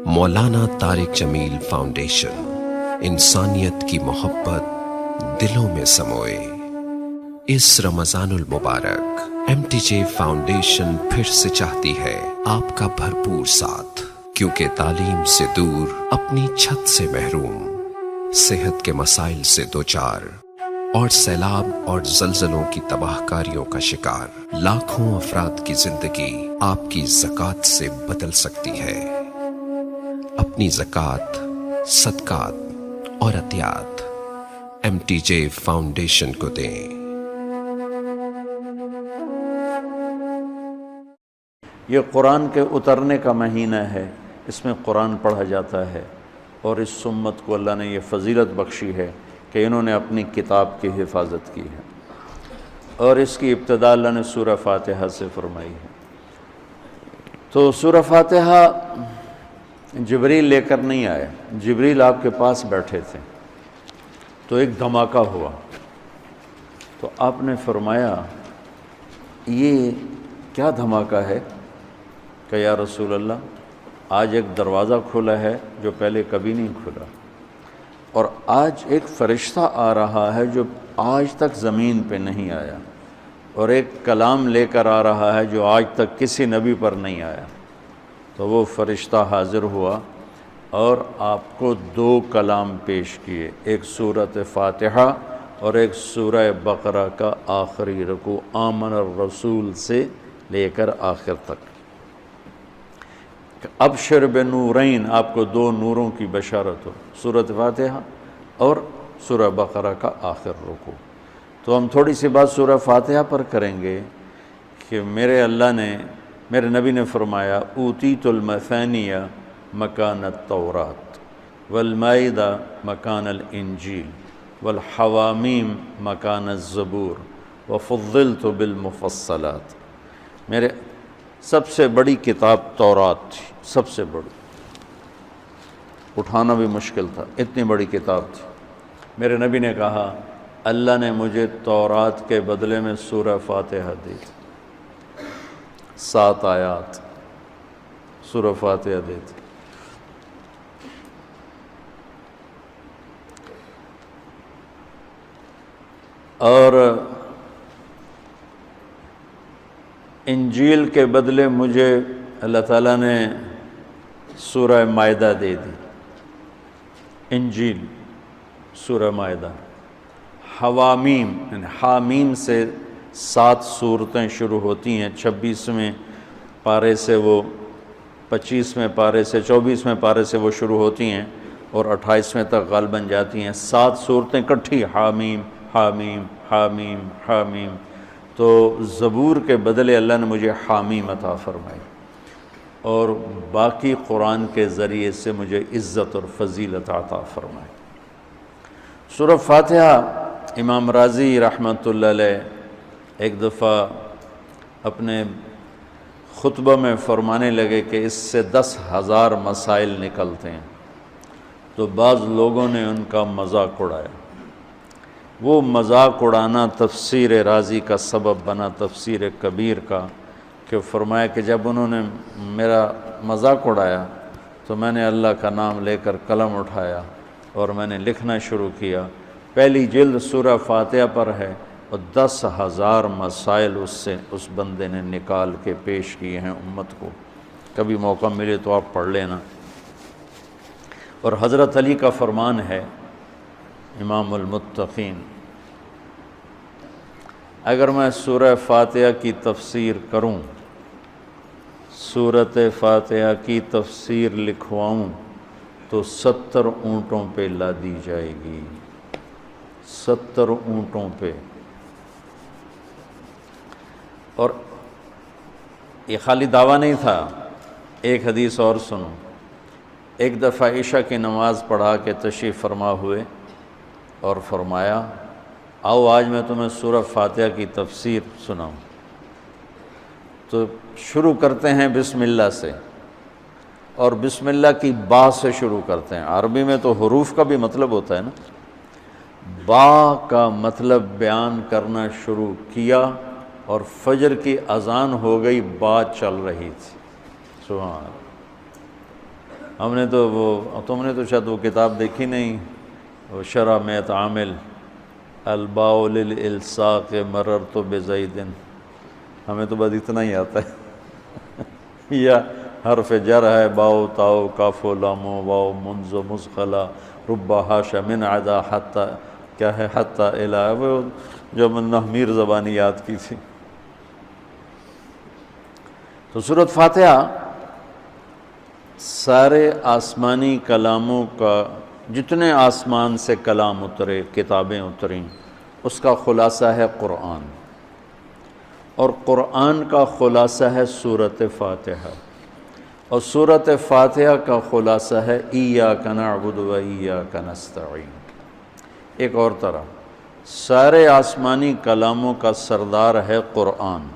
مولانا طارق جمیل foundation, انسانیت کی محبت دلوں میں سموئے۔ اس رمضان المبارک MTJ فاؤنڈیشن پھر سے چاہتی ہے آپ کا بھرپور ساتھ، کیونکہ تعلیم سے دور، اپنی چھت سے محروم، صحت کے مسائل سے دوچار اور سیلاب اور زلزلوں کی تباہ کاریوں کا شکار لاکھوں افراد کی زندگی آپ کی زکوٰۃ سے بدل سکتی ہے۔ اپنی زکوٰۃ، صدقات اور عطیات MTJ فاؤنڈیشن کو دیں۔ یہ قرآن کے اترنے کا مہینہ ہے، اس میں قرآن پڑھا جاتا ہے، اور اس امت کو اللہ نے یہ فضیلت بخشی ہے کہ انہوں نے اپنی کتاب کی حفاظت کی ہے، اور اس کی ابتدا اللہ نے سورہ فاتحہ سے فرمائی ہے۔ تو سورہ فاتحہ جبریل لے کر نہیں آئے، جبریل آپ کے پاس بیٹھے تھے، تو ایک دھماکہ ہوا، تو آپ نے فرمایا یہ کیا دھماکہ ہے؟ کہ یا رسول اللہ، آج ایک دروازہ کھلا ہے جو پہلے کبھی نہیں کھلا، اور آج ایک فرشتہ آ رہا ہے جو آج تک زمین پہ نہیں آیا، اور ایک کلام لے کر آ رہا ہے جو آج تک کسی نبی پر نہیں آیا۔ تو وہ فرشتہ حاضر ہوا اور آپ کو دو کلام پیش کیے، ایک سورۃ فاتحہ اور ایک سورہ بقرہ کا آخری رکوع، آمن الرسول سے لے کر آخر تک۔ ابشر بنورین، آپ کو دو نوروں کی بشارت ہو، سورۃ فاتحہ اور سورہ بقرہ کا آخر رکوع۔ تو ہم تھوڑی سی بات سورہ فاتحہ پر کریں گے کہ میرے نبی نے فرمایا اوتیت المثانیہ مکان التورات والمائدہ مکان الانجیل والحوامیم مکان الزبور وفضلت بالمفصلات۔ میرے سب سے بڑی کتاب تورات تھی، سب سے بڑی، اٹھانا بھی مشکل تھا، اتنی بڑی کتاب تھی۔ میرے نبی نے کہا اللہ نے مجھے تورات کے بدلے میں سورہ فاتحہ دی، 7 آیات سورہ فاتحہ دی تھی۔ اور انجیل کے بدلے مجھے اللہ تعالیٰ نے سورہ مائدہ دے دی، انجیل سورہ مائدہ۔ حوامیم، یعنی حامیم سے 7 سورتیں شروع ہوتی ہیں، 26ویں پارے سے وہ 25ویں پارے سے 24ویں پارے سے وہ شروع ہوتی ہیں اور 28ویں تک غالباً جاتی ہیں، 7 صورتیں کٹھی، حامیم حامیم حامیم حامیم۔ تو زبور کے بدلے اللہ نے مجھے حامیم عطا فرمائی، اور باقی قرآن کے ذریعے سے مجھے عزت اور فضیلت عطا فرمائی۔ سورہ فاتحہ امام رازی رحمۃ اللہ علیہ ایک دفعہ اپنے خطبہ میں فرمانے لگے کہ اس سے 10,000 مسائل نکلتے ہیں، تو بعض لوگوں نے ان کا مذاق اڑایا۔ وہ مذاق اڑانا تفسیر رازی کا سبب بنا، تفسیر کبیر کا، کہ فرمایا کہ جب انہوں نے میرا مذاق اڑایا تو میں نے اللہ کا نام لے کر قلم اٹھایا اور میں نے لکھنا شروع کیا۔ پہلی جلد سورہ فاتحہ پر ہے اور 10,000 مسائل اس بندے نے نکال کے پیش کیے ہیں امت کو۔ کبھی موقع ملے تو آپ پڑھ لینا۔ اور حضرت علی کا فرمان ہے، امام المتقین، اگر میں سورہ فاتحہ کی تفسیر کروں، سورۃ فاتحہ کی تفسیر لکھواؤں تو 70 اونٹوں پہ لادی جائے گی، 70 اونٹوں پہ۔ اور یہ خالی دعویٰ نہیں تھا، ایک حدیث اور سنو۔ ایک دفعہ عشاء کی نماز پڑھا کے تشریف فرما ہوئے اور فرمایا آؤ آج میں تمہیں سورہ فاتحہ کی تفسیر سناؤں۔ تو شروع کرتے ہیں بسم اللہ سے، اور بسم اللہ کی با سے شروع کرتے ہیں۔ عربی میں تو حروف کا بھی مطلب ہوتا ہے نا، با کا مطلب بیان کرنا شروع کیا اور فجر کی اذان ہو گئی، با چل رہی تھی۔ سبحان اللہ۔ ہم نے تو تم نے تو شاید وہ کتاب دیکھی نہیں، وہ شرح میت عامل الباء للالصاق مررت بزید، ہمیں تو بس اتنا ہی آتا ہے یا حرف جر ہے باؤ تاؤ کاف و لام و واؤ منز و مزخلا ربا حاشا من عدا حتی کیا ہے حتی الہ، وہ جو نحمیر زبانی یاد کی تھی۔ تو سورۃ فاتحہ سارے آسمانی کلاموں کا، جتنے آسمان سے کلام اترے، کتابیں اتریں، اس کا خلاصہ ہے قرآن، اور قرآن کا خلاصہ ہے سورۃ فاتحہ، اور سورۃ فاتحہ کا خلاصہ ہے ایاک نعبد و ایاک نستعین۔ ایک اور طرح، سارے آسمانی کلاموں کا سردار ہے قرآن،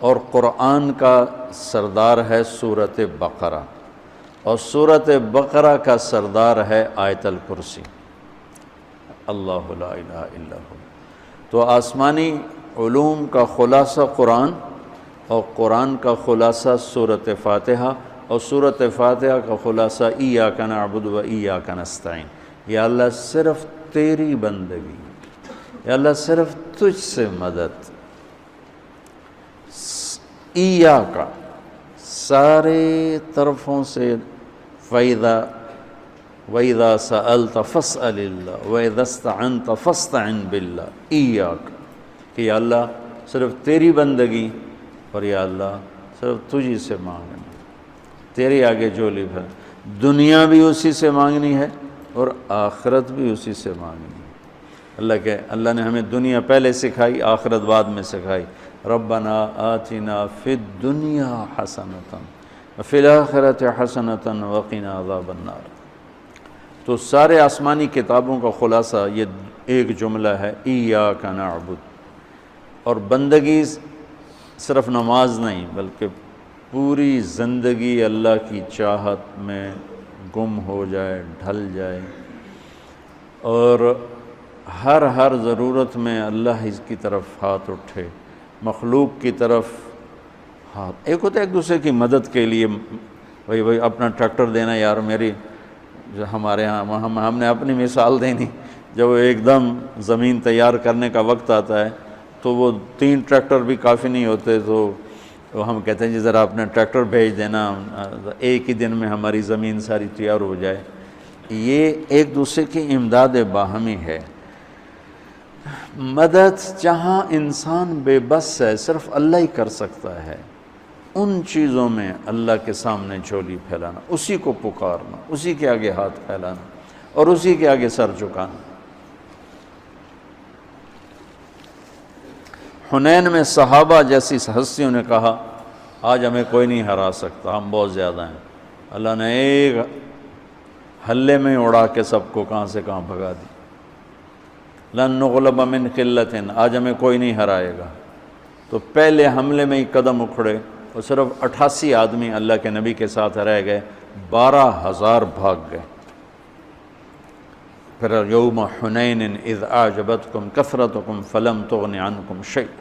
اور قرآن کا سردار ہے سورۃ بقرہ، اور سورۃ بقرہ کا سردار ہے آیت الکرسی، اللہ لا الہ الا ہو۔ تو آسمانی علوم کا خلاصہ قرآن، اور قرآن کا خلاصہ سورۃ فاتحہ، اور سورۃ فاتحہ کا خلاصہ ایاک نعبد و ایاک نستعین۔ یا اللہ صرف تیری بندگی، یا اللہ صرف تجھ سے مدد، ایاک سارے طرفوں سے، وَإِذَا سَأَلْتَ فَاسْأَلِ اللَّهِ وَإِذَا اسْتَعَنْتَ فَاسْتَعِنْ بِاللَّهِ ایاک، کہ یا اللہ صرف تیری بندگی، اور یا اللہ صرف تجھی سے مانگنا، تیرے آگے جھولی بھر، دنیا بھی اسی سے مانگنی ہے اور آخرت بھی اسی سے مانگنی ہے۔ اللہ نے ہمیں دنیا پہلے سکھائی، آخرت بعد میں سکھائی۔ ربنا آتنا فی الدنیا حسنۃ وفی الآخرۃ حسنۃ وقنا عذاب النار۔ تو سارے آسمانی کتابوں کا خلاصہ یہ ایک جملہ ہے، ایاک نعبد۔ اور بندگی صرف نماز نہیں، بلکہ پوری زندگی اللہ کی چاہت میں گم ہو جائے، ڈھل جائے، اور ہر ضرورت میں اللہ ہی کی طرف ہاتھ اٹھے، مخلوق کی طرف ہاتھ۔ ایک ہوتا ہے ایک دوسرے کی مدد کے لیے، بھائی اپنا ٹریکٹر دینا، یار میری جو ہمارے ہاں ہم نے اپنی مثال دینی، جب وہ ایک دم زمین تیار کرنے کا وقت آتا ہے تو وہ 3 ٹریکٹر بھی کافی نہیں ہوتے، تو ہم کہتے ہیں جی ذرا اپنا ٹریکٹر بھیج دینا، ایک ہی دن میں ہماری زمین ساری تیار ہو جائے۔ یہ ایک دوسرے کی امداد باہمی ہے۔ مدد جہاں انسان بے بس ہے، صرف اللہ ہی کر سکتا ہے، ان چیزوں میں اللہ کے سامنے جھولی پھیلانا، اسی کو پکارنا، اسی کے آگے ہاتھ پھیلانا، اور اسی کے آگے سر جھکانا۔ حنین میں صحابہ جیسی ہستیوں نے کہا آج ہمیں کوئی نہیں ہرا سکتا، ہم بہت زیادہ ہیں۔ اللہ نے ایک حلے میں اڑا کے سب کو کہاں سے کہاں بھگا دی۔ لن نغلب من قلۃ، آج ہمیں کوئی نہیں ہرائے گا۔ تو پہلے حملے میں ہی قدم اکھڑے، اور صرف 88 آدمی اللہ کے نبی کے ساتھ رہ گئے، 12,000 بھاگ گئے۔ پھر یوم حنین اذ اعجبتکم کثرتکم فلم تغن عنکم شیئا۔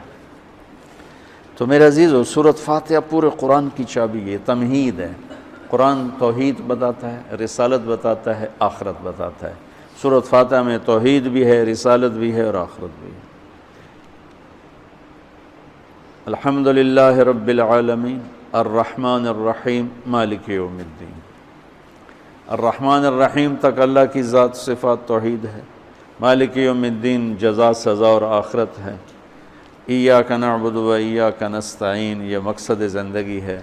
تو میرے عزیزو، سورۃ فاتحہ پورے قرآن کی چابی ہے، تمہید ہے۔ قرآن توحید بتاتا ہے، رسالت بتاتا ہے، آخرت بتاتا ہے۔ سورۃ فاتحہ میں توحید بھی ہے، رسالت بھی ہے، اور آخرت بھی ہے۔ الحمدللہ رب العالمین الرحمن الرحیم مالک یوم الدین۔ الرحمن الرحیم تک اللہ کی ذات صفات توحید ہے، مالک یوم الدین جزا سزا اور آخرت ہے، ایاک نعبد و ایاک نستعین یہ مقصد زندگی ہے،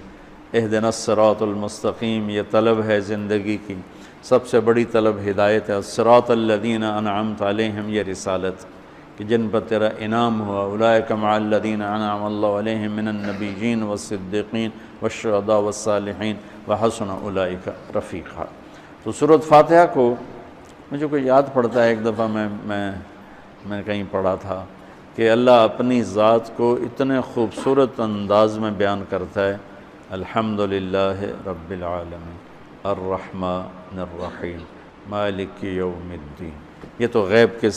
اہدنا الصراط المستقیم یہ طلب ہے زندگی کی، سب سے بڑی طلب ہدایت ہے، الصراط الذین انعمت علیہم یہ رسالت کہ جن پر تیرا انعام ہوا، اولئک مع الذین انعم اللہ علیہم من النبیین والصدیقین والشہداء والصالحین وحسن اولئک رفیقا۔ تو سورۃ فاتحہ کو مجھے کوئی یاد پڑتا ہے، ایک دفعہ میں کہیں پڑھا تھا کہ اللہ اپنی ذات کو اتنے خوبصورت انداز میں بیان کرتا ہے، الحمدللہ رب العالمین الرحمن الرحیم مالک یوم الدین۔ یہ تو غیب کے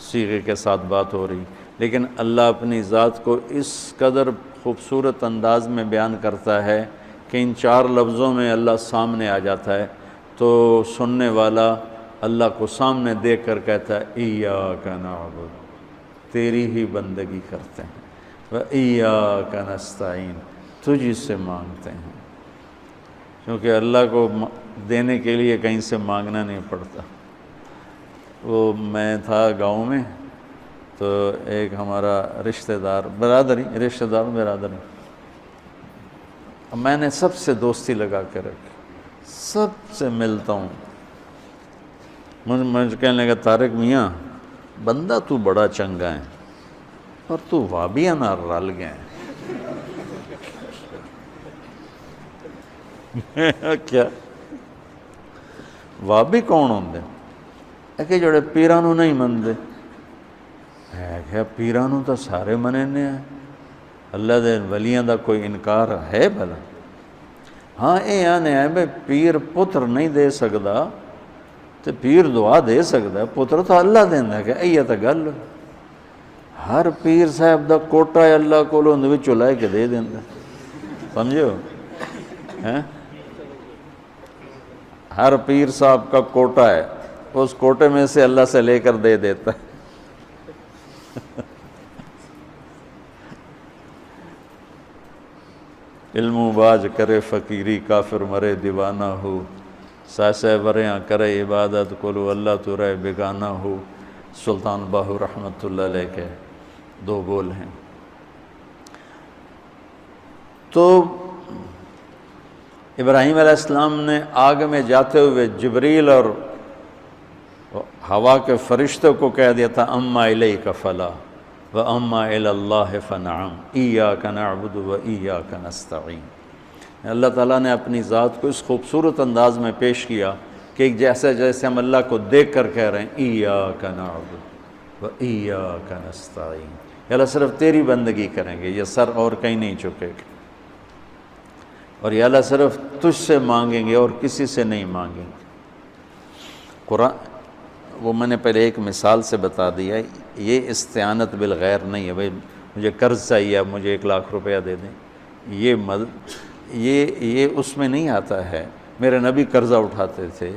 صیغے کے ساتھ بات ہو رہی، لیکن اللہ اپنی ذات کو اس قدر خوبصورت انداز میں بیان کرتا ہے کہ ان 4 لفظوں میں اللہ سامنے آ جاتا ہے تو سننے والا اللہ کو سامنے دیکھ کر کہتا ہے ایاک نعبد، تیری ہی بندگی کرتے ہیں، وَإِيَّاكَ نَسْتَعِينُ، تجھ سے مانگتے ہیں، کیونکہ اللہ کو دینے کے لیے کہیں سے مانگنا نہیں پڑتا۔ وہ میں تھا گاؤں میں تو ایک ہمارا رشتہ دار برادری میں نے سب سے دوستی لگا کے رکھی، سب سے ملتا ہوں۔ مجھے کہنے لگا طارق میاں بندہ تو بڑا چنگا ہے اور تو وابیاں نہ رل گئے کیا وابی کون ہوندے کہ جڑے پیرانو نہیں مندے ہے کہ پیرانو تو سارے مننے ہیں، اللہ دے ولیاں دا کوئی انکار ہے بھلا؟ ہاں اے آنے ہے بے پیر پتر نہیں دے سکدا تو پیر دعا دے سکدا ہے، پتر تو اللہ دینا ہے کہ ایہ تا گل ہر پیر صاحب دا کوٹا ہے اللہ کو لوگ بھی چلائے کے دے دینا، سمجھو؟ ہر پیر صاحب کا کوٹا ہے، اس کوٹے میں سے اللہ سے لے کر دے دیتا ہے۔ علم و باج کرے فقیری کافر مرے دیوانہ ہو، ساسے وریاں کرے عبادت کلو اللہ تو رہے بیگانہ ہو۔ سلطان باہو رحمۃ اللہ علیہ کے 2 بول ہیں۔ تو ابراہیم علیہ السلام نے آگ میں جاتے ہوئے جبریل اور ہوا کے فرشتوں کو کہہ دیا تھا اما الیک فلا واما الی اللہ فنعم ایاک نعبد وایاک نستعین۔ اللہ تعالیٰ نے اپنی ذات کو اس خوبصورت انداز میں پیش کیا کہ جیسے ہم اللہ کو دیکھ کر کہہ رہے ہیں ایاک نعبد وایاک نستعین، یا اللہ صرف تیری بندگی کریں گے، یہ سر اور کہیں نہیں جھکے گا، اور یا اللہ صرف تجھ سے مانگیں گے اور کسی سے نہیں مانگیں گے۔ قرآن وہ میں نے پہلے ایک مثال سے بتا دیا، یہ استعانت بالغیر نہیں ہے، بھائی مجھے قرض چاہیے اب مجھے 1 لاکھ روپیہ دے دیں، یہ اس میں نہیں آتا ہے۔ میرے نبی قرضہ اٹھاتے تھے،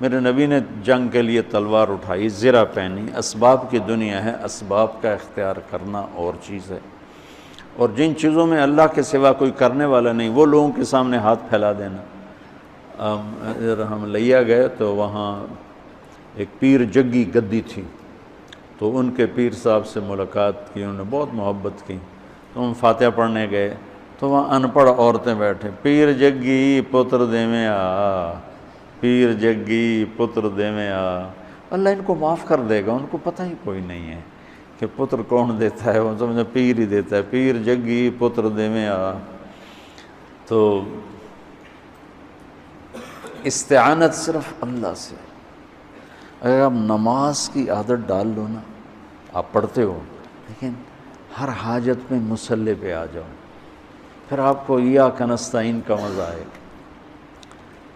میرے نبی نے جنگ کے لیے تلوار اٹھائی، زرہ پہنی، اسباب کی دنیا ہے، اسباب کا اختیار کرنا اور چیز ہے، اور جن چیزوں میں اللہ کے سوا کوئی کرنے والا نہیں وہ لوگوں کے سامنے ہاتھ پھیلا دینا۔ ہم لیا گئے تو وہاں ایک پیر جگی گدی تھی، تو ان کے پیر صاحب سے ملاقات کی، انہوں نے بہت محبت کی، تو ہم فاتحہ پڑھنے گئے تو وہاں ان پڑھ عورتیں بیٹھے، پیر جگی پتر دیویں آ، پیر جگی پتر دیویں آ۔ اللہ ان کو معاف کر دے گا، ان کو پتہ ہی کوئی نہیں ہے کہ پتر کون دیتا ہے، وہ سمجھے پیر ہی دیتا ہے، پیر جگی پتر دیویں آ۔ تو استعانت صرف اللہ سے۔ اگر آپ نماز کی عادت ڈال لو نا، آپ پڑھتے ہو لیکن ہر حاجت میں مصلی پہ آ جاؤ، پھر آپ کو ایاک نستعین کا مزہ آئے گا۔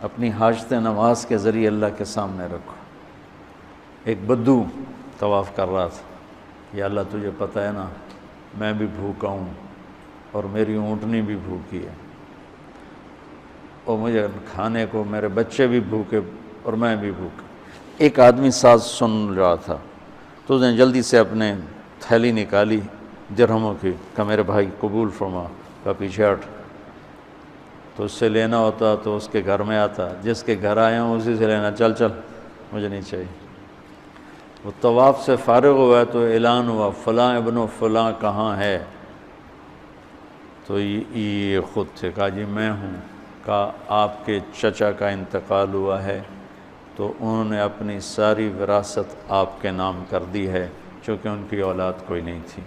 اپنی حاجت نماز کے ذریعے اللہ کے سامنے رکھو۔ ایک بدو طواف کر رہا تھا، یا اللہ تجھے پتہ ہے نا میں بھی بھوکا ہوں اور میری اونٹنی بھی بھوکی ہے، اور مجھے کھانے کو میرے بچے بھی بھوکے اور میں بھی بھوکا۔ ایک آدمی ساز سن رہا تھا تو اس نے جلدی سے اپنے تھیلی نکالی درہموں کی، کہ میرے بھائی قبول فرما، کا پیچھے ہٹ، تو اس سے لینا ہوتا تو اس کے گھر میں آتا، جس کے گھر آیا ہوں اسی سے لینا، چل چل مجھے نہیں چاہیے۔ وہ طواف سے فارغ ہوا تو اعلان ہوا فلاں ابن فلاں کہاں ہے، تو یہ خود تھے، کہا جی میں ہوں، کہا آپ کے چچا کا انتقال ہوا ہے تو انہوں نے اپنی ساری وراثت آپ کے نام کر دی ہے، چونکہ ان کی اولاد کوئی نہیں تھی۔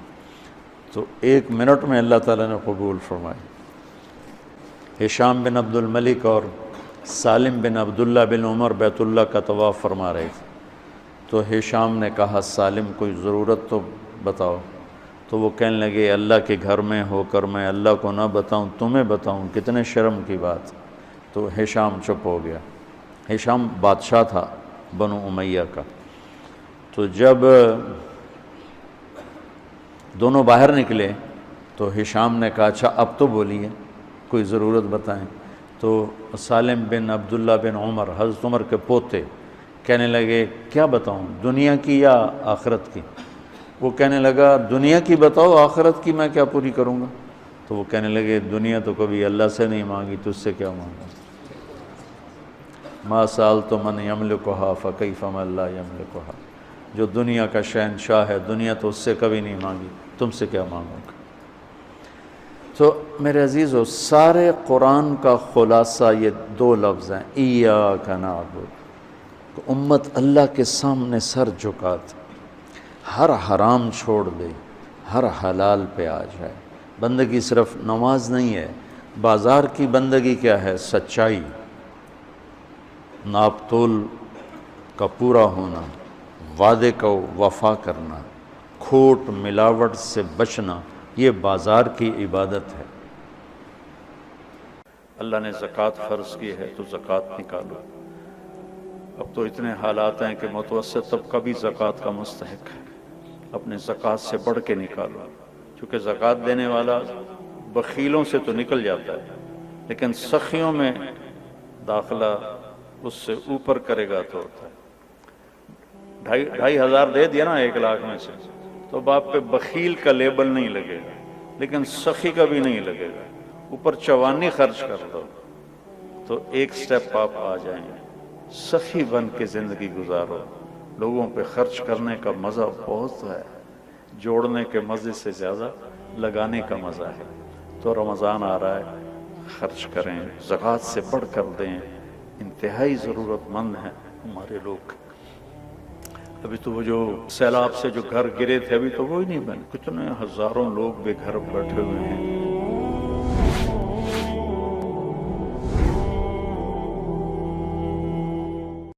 تو 1 منٹ میں اللہ تعالیٰ نے قبول فرمائی۔ ہشام بن عبد الملک اور سالم بن عبداللہ بن عمر بیت اللہ کا طواف فرما رہے تھے، تو ہشام نے کہا سالم کوئی ضرورت تو بتاؤ، تو وہ کہنے لگے اللہ کے گھر میں ہو کر میں اللہ کو نہ بتاؤں تمہیں بتاؤں، کتنے شرم کی بات۔ تو ہشام چپ ہو گیا۔ ہشام بادشاہ تھا بنو امیہ کا۔ تو جب دونوں باہر نکلے تو ہشام نے کہا اچھا اب تو بولیے، کوئی ضرورت بتائیں۔ تو سالم بن عبداللہ بن عمر، حضرت عمر کے پوتے، کہنے لگے کیا بتاؤں، دنیا کی یا آخرت کی؟ وہ کہنے لگا دنیا کی بتاؤ، آخرت کی میں کیا پوری کروں گا؟ تو وہ کہنے لگے دنیا تو کبھی اللہ سے نہیں مانگی، تجھ سے کیا مانگا؟ ما سألت من یملکھا فکیف من لا یملکھا، جو دنیا کا شہنشاہ ہے، دنیا تو اس سے کبھی نہیں مانگی، تم سے کیا مانگوں گا؟ تو میرے عزیزو، سارے قرآن کا خلاصہ یہ دو لفظ ہیں، ایاک نعبد، کہ امت اللہ کے سامنے سر جھکا دے، ہر حرام چھوڑ دے، ہر حلال پہ آ جائے۔ بندگی صرف نماز نہیں ہے، بازار کی بندگی کیا ہے؟ سچائی، ناپ تول کا پورا ہونا، وعدے کا وفا کرنا، کھوٹ ملاوٹ سے بچنا، یہ بازار کی عبادت ہے۔ اللہ نے زکوٰۃ فرض کی ہے تو زکوٰۃ نکالو۔ اب تو اتنے حالات ہیں کہ متوسط طبقہ بھی زکوٰۃ کا مستحق ہے، اپنے زکوٰۃ سے بڑھ کے نکالو، چونکہ زکوٰۃ دینے والا بخیلوں سے تو نکل جاتا ہے، لیکن سخیوں میں داخلہ اس سے اوپر کرے گا تو ہوتا ہے۔ 2,500 دے دیا نا 1,00,000 میں سے، تو باپ پہ بخیل کا لیبل نہیں لگے گا، لیکن سخی کا بھی نہیں لگے گا۔ اوپر 54 خرچ کر دو تو ایک سٹیپ آپ آ جائیں گے۔ سخی بن کے زندگی گزارو، لوگوں پہ خرچ کرنے کا مزہ بہت ہے، جوڑنے کے مزے سے زیادہ لگانے کا مزہ ہے۔ تو رمضان آ رہا ہے، خرچ کریں، زکوٰۃ سے بڑھ کر دیں، انتہائی ضرورت مند ہیں ہمارے لوگ۔ ابھی تو وہ جو سیلاب سے جو گھر گرے تھے ابھی تو وہ ہی نہیں بنے، کتنے ہزاروں لوگ بے گھر بیٹھے ہوئے ہیں۔